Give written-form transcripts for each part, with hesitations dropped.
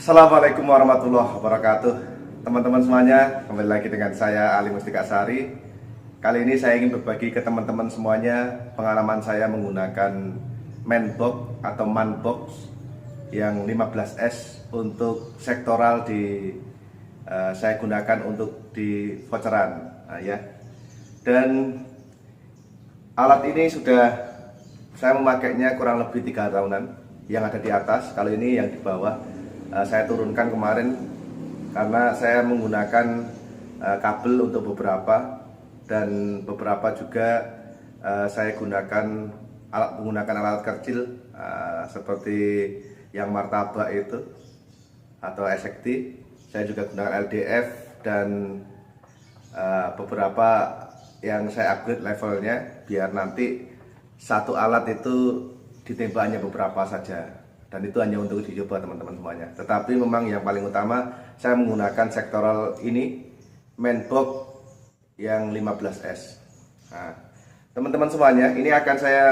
Assalamualaikum warahmatullahi wabarakatuh. Teman-teman semuanya, kembali lagi dengan saya Ali Mustika Sari. Kali ini saya ingin berbagi ke teman-teman semuanya pengalaman saya menggunakan manbox atau manbox yang 15S untuk sektoral saya gunakan untuk di voucheran, ya. Dan alat ini sudah saya memakainya kurang lebih 3 tahunan. Yang ada di atas, kalau ini yang di bawah saya turunkan kemarin karena saya menggunakan kabel untuk beberapa, dan beberapa juga saya menggunakan alat kecil seperti yang martabak itu atau SXT. Saya juga gunakan LDF dan beberapa yang saya upgrade levelnya biar nanti satu alat itu ditembaknya beberapa saja, dan itu hanya untuk dicoba teman-teman semuanya. Tetapi memang yang paling utama saya menggunakan sektoral ini, manbox yang 15S. Nah, teman-teman semuanya, ini akan saya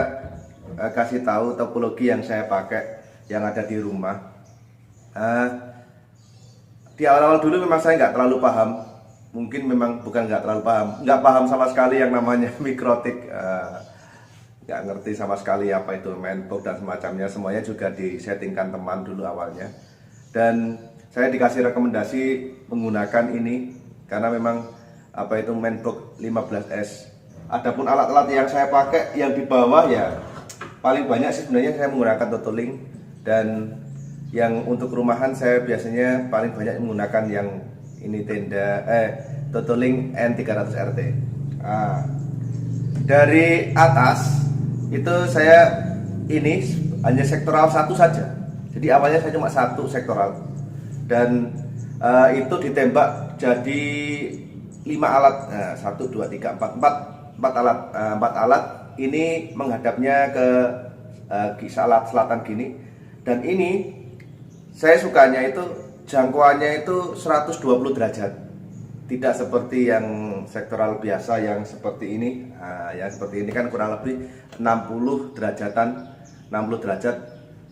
kasih tahu topologi yang saya pakai yang ada di rumah. Di awal-awal dulu memang saya nggak terlalu paham, mungkin memang bukan nggak terlalu paham, nggak paham sama sekali yang namanya mikrotik. Nggak ngerti sama sekali apa itu manbox dan semacamnya. Semuanya juga disettingkan teman dulu awalnya, dan saya dikasih rekomendasi menggunakan ini karena memang apa itu manbox 15S. Adapun alat-alat yang saya pakai yang di bawah ya paling banyak sih sebenarnya saya menggunakan Totolink, dan yang untuk rumahan saya biasanya paling banyak menggunakan yang ini Totolink N300RT. Dari atas itu saya ini hanya sektoral satu saja. Jadi awalnya saya cuma satu sektoral, dan itu ditembak jadi 5 alat. 1, 2, 3, 4 alat. 4 alat ini menghadapnya ke selatan gini, dan ini saya sukanya itu jangkauannya itu 120 derajat. Tidak seperti yang sektoral biasa yang seperti ini. Ya seperti ini kan kurang lebih 60 derajatan, 60 derajat.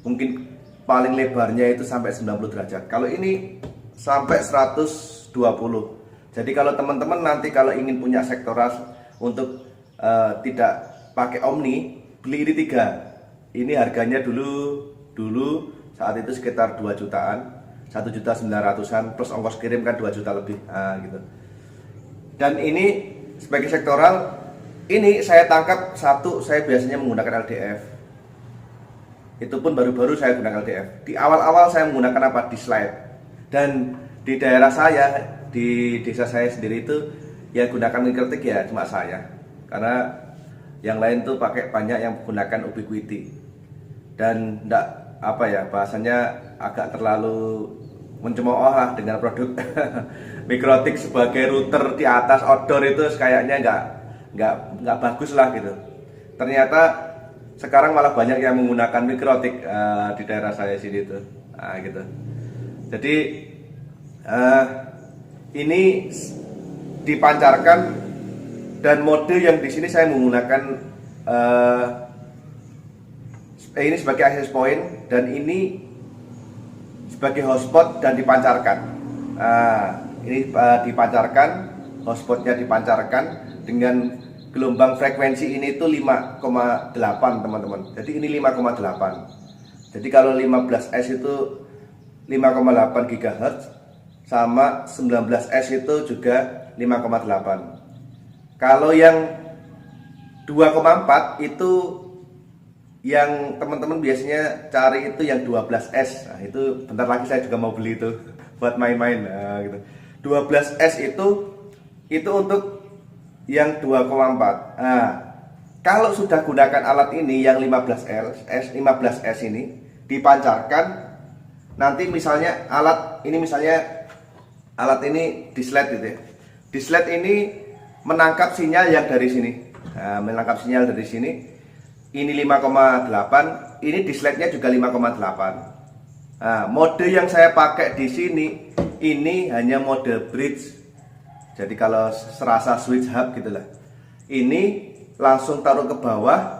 Mungkin paling lebarnya itu sampai 90 derajat. Kalau ini sampai 120. Jadi kalau teman-teman nanti kalau ingin punya sektoral untuk tidak pakai omni, beli ini 3. Ini harganya dulu saat itu sekitar 2 jutaan. 1.900.000-an plus ongkos kirim kan 2 juta lebih, gitu. Dan ini sebagai sektoral, ini saya tangkap satu, saya biasanya menggunakan LDF. Itu pun baru-baru saya gunakan LDF. Di awal-awal saya menggunakan apa? Dislide. Dan di daerah saya, di desa saya sendiri itu yang gunakan mikrotik ya cuma saya. Karena yang lain tuh banyak yang menggunakan Ubiquiti. Dan enggak apa ya, bahasanya agak terlalu mencemooh dengan produk mikrotik sebagai router di atas outdoor itu kayaknya nggak bagus lah gitu. Ternyata sekarang malah banyak yang menggunakan mikrotik di daerah saya sini tuh, gitu. Jadi ini dipancarkan, dan mode yang di sini saya menggunakan ini sebagai access point, dan ini sebagai hotspot dan dipancarkan. Ini dipancarkan, hotspotnya dipancarkan dengan gelombang frekuensi ini itu 5,8 teman-teman. Jadi ini 5,8. Jadi kalau 15S itu 5,8 GHz, sama 19S itu juga 5,8. Kalau yang 2,4 itu yang teman-teman biasanya cari itu yang 12S. Nah, itu bentar lagi saya juga mau beli itu buat main-main, gitu. 12S itu untuk yang 2,4. Kalau sudah gunakan alat ini yang 15S ini dipancarkan, nanti misalnya alat ini disled gitu ya. Disled ini menangkap sinyal yang dari sini. Menangkap sinyal dari sini. Ini 5,8, ini dislide-nya juga 5,8. Mode yang saya pakai di sini ini hanya mode bridge. Jadi kalau serasa switch hub gitulah. Ini langsung taruh ke bawah,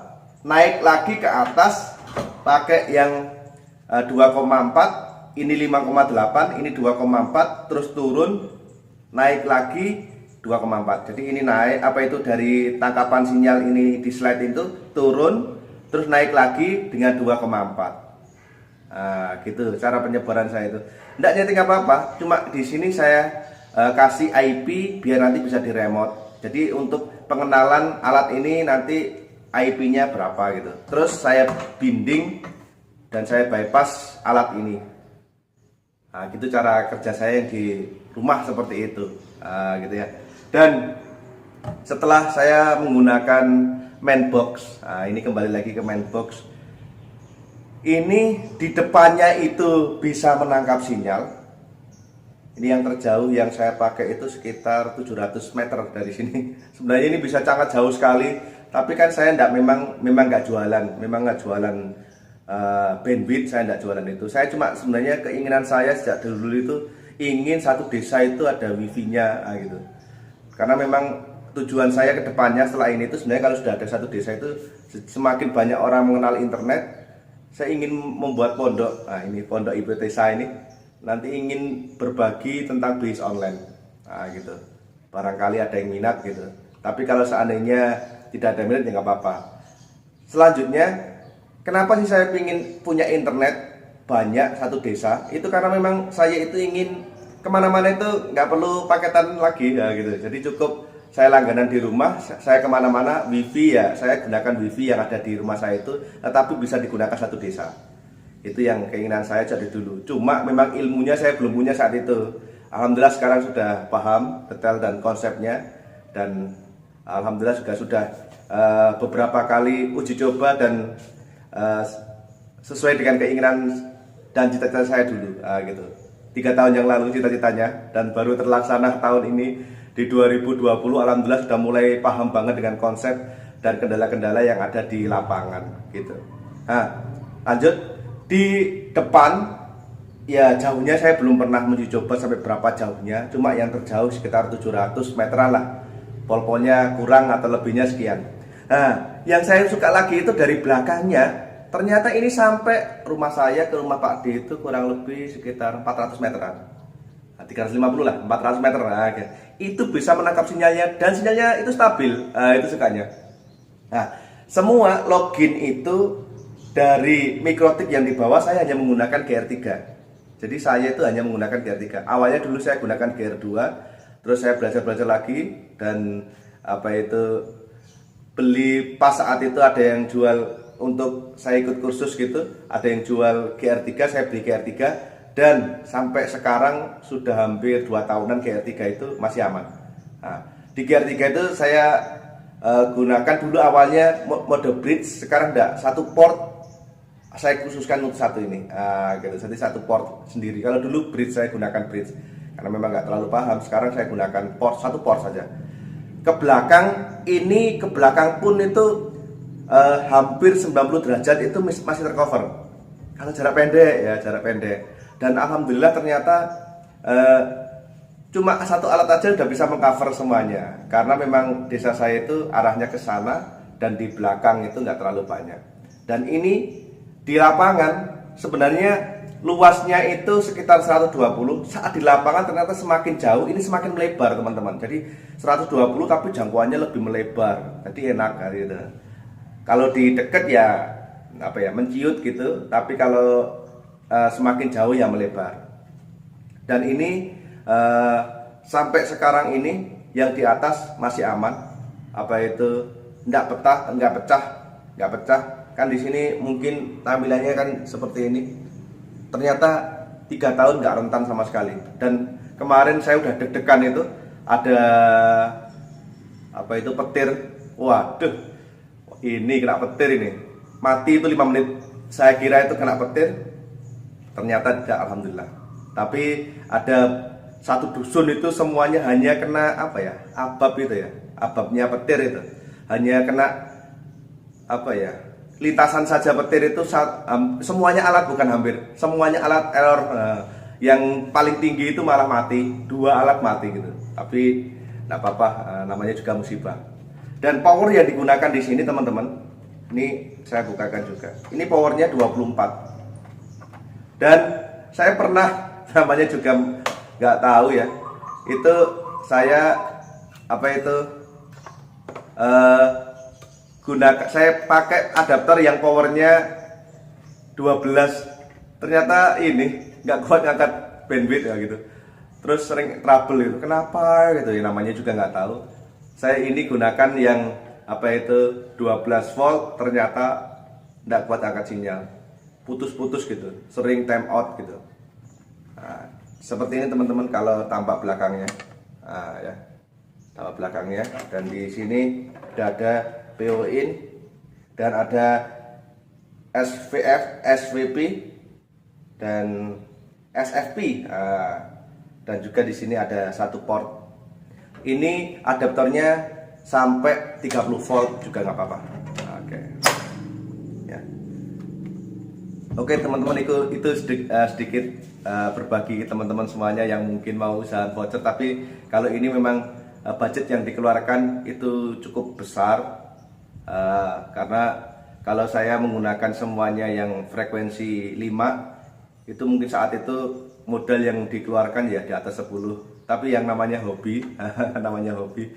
naik lagi ke atas pakai yang 2,4 ini 5,8, ini 2,4, terus turun, naik lagi 2,4. Jadi ini naik, apa itu dari tangkapan sinyal ini di slide itu turun, terus naik lagi dengan 2,4. Nah, gitu cara penyebaran saya itu. Nggak nyeting apa-apa, cuma di sini saya kasih IP biar nanti bisa di remote. Jadi untuk pengenalan alat ini nanti IP-nya berapa gitu. Terus saya binding dan saya bypass alat ini. Nah, gitu cara kerja saya yang di rumah seperti itu, gitu ya. Dan setelah saya menggunakan Mainbox, ini kembali lagi ke Mainbox. Ini di depannya itu bisa menangkap sinyal. Ini yang terjauh yang saya pakai itu sekitar 700 meter dari sini. Sebenarnya ini bisa sangat jauh sekali, tapi kan saya memang nggak jualan, bandwidth, saya nggak jualan itu. Saya cuma sebenarnya keinginan saya sejak dulu itu ingin satu desa itu ada wifi-nya gitu. Karena memang tujuan saya ke depannya setelah ini itu sebenarnya kalau sudah ada satu desa itu semakin banyak orang mengenal internet. Saya ingin membuat pondok. Nah, ini pondok IPTESA ini nanti ingin berbagi tentang bisnis online. Nah, gitu. Barangkali ada yang minat gitu. Tapi kalau seandainya tidak ada minat ya nggak apa-apa. Selanjutnya, kenapa sih saya ingin punya internet banyak satu desa? Itu karena memang saya itu ingin kemana-mana itu nggak perlu paketan lagi ya gitu. Jadi cukup saya langganan di rumah, saya kemana-mana wifi ya, saya gunakan wifi yang ada di rumah saya itu, tetapi bisa digunakan satu desa. Itu yang keinginan saya dari dulu. Cuma memang ilmunya saya belum punya saat itu. Alhamdulillah sekarang sudah paham detail dan konsepnya, dan alhamdulillah juga sudah beberapa kali uji coba dan sesuai dengan keinginan dan cita-cita saya dulu, gitu. 3 tahun yang lalu cita-citanya, dan baru terlaksana tahun ini di 2020. Alhamdulillah sudah mulai paham banget dengan konsep dan kendala-kendala yang ada di lapangan, gitu. Nah, lanjut di depan. Ya jauhnya saya belum pernah mencoba coba sampai berapa jauhnya, cuma yang terjauh sekitar 700 meteran lah, pol-polnya kurang atau lebihnya sekian. Nah, yang saya suka lagi itu dari belakangnya, ternyata ini sampai rumah saya ke rumah Pak D itu kurang lebih sekitar 400 meteran, 350 lah, 400 meter. Nah, itu bisa menangkap sinyalnya dan sinyalnya itu stabil. Itu sukanya. Nah, semua login itu dari mikrotik yang di bawah saya hanya menggunakan GR3. Jadi saya itu hanya menggunakan GR3. Awalnya dulu saya gunakan GR2, terus saya belajar lagi, dan beli pas saat itu ada yang jual untuk saya ikut kursus gitu, ada yang jual GR3, saya beli GR3, dan sampai sekarang sudah hampir 2 tahunan GR3 itu masih aman. Nah, di GR3 itu saya gunakan dulu awalnya mode bridge, sekarang enggak, satu port saya khususkan untuk satu ini, gitu. Jadi satu port sendiri. Kalau dulu bridge saya gunakan bridge karena memang nggak terlalu paham. Sekarang saya gunakan port, satu port saja. Ke belakang pun itu hampir 90 derajat itu masih tercover. Kalau jarak pendek ya jarak pendek. Dan alhamdulillah ternyata cuma satu alat aja udah bisa mengcover semuanya. Karena memang desa saya itu arahnya ke sana dan di belakang itu nggak terlalu banyak. Dan ini di lapangan sebenarnya luasnya itu sekitar 120. Saat di lapangan ternyata semakin jauh ini semakin melebar, teman-teman. Jadi 120 tapi jangkauannya lebih melebar. Jadi enak gitu. Kalau di dekat ya menciut gitu, tapi kalau semakin jauh ya melebar. Dan ini sampai sekarang ini yang di atas masih aman. Enggak pecah. Kan di sini mungkin tampilannya kan seperti ini. Ternyata 3 tahun nggak rentan sama sekali. Dan kemarin saya udah deg-degan itu ada petir. Waduh, ini kena petir ini. Mati itu 5 menit. Saya kira itu kena petir. Ternyata tidak, alhamdulillah. Tapi ada satu dusun itu semuanya hanya kena abab itu ya. Ababnya petir itu. Hanya kena lintasan saja petir itu semuanya alat, bukan hampir semuanya alat error. Yang paling tinggi itu malah mati, 2 alat mati gitu. Tapi tidak apa-apa, namanya juga musibah. Dan power yang digunakan di sini teman-teman, ini saya bukakan juga. Ini powernya 24. Dan saya pernah namanya juga nggak tahu ya. Itu saya apa itu saya pakai adaptor yang powernya 12, ternyata ini nggak kuat ngangkat bandwidth ya gitu. Terus sering trouble itu, kenapa gitu ya, namanya juga nggak tahu. Saya ini gunakan yang apa itu 12 volt, ternyata nggak kuat angkat sinyal, putus-putus gitu, sering time out gitu. Nah, seperti ini teman-teman kalau tampak belakangnya, nah, ya, tampak belakangnya. Dan di sini ada PO in dan ada SVF, SVP dan SFP. Nah, dan juga di sini ada satu port. Ini adaptornya sampai 30 volt juga nggak apa-apa. Oke. Ya. Oke teman-teman, itu sedikit berbagi teman-teman semuanya yang mungkin mau usaha voucher. Tapi kalau ini memang budget yang dikeluarkan itu cukup besar, karena kalau saya menggunakan semuanya yang frekuensi 5, itu mungkin saat itu modal yang dikeluarkan ya di atas 10. Tapi yang namanya hobi namanya hobi,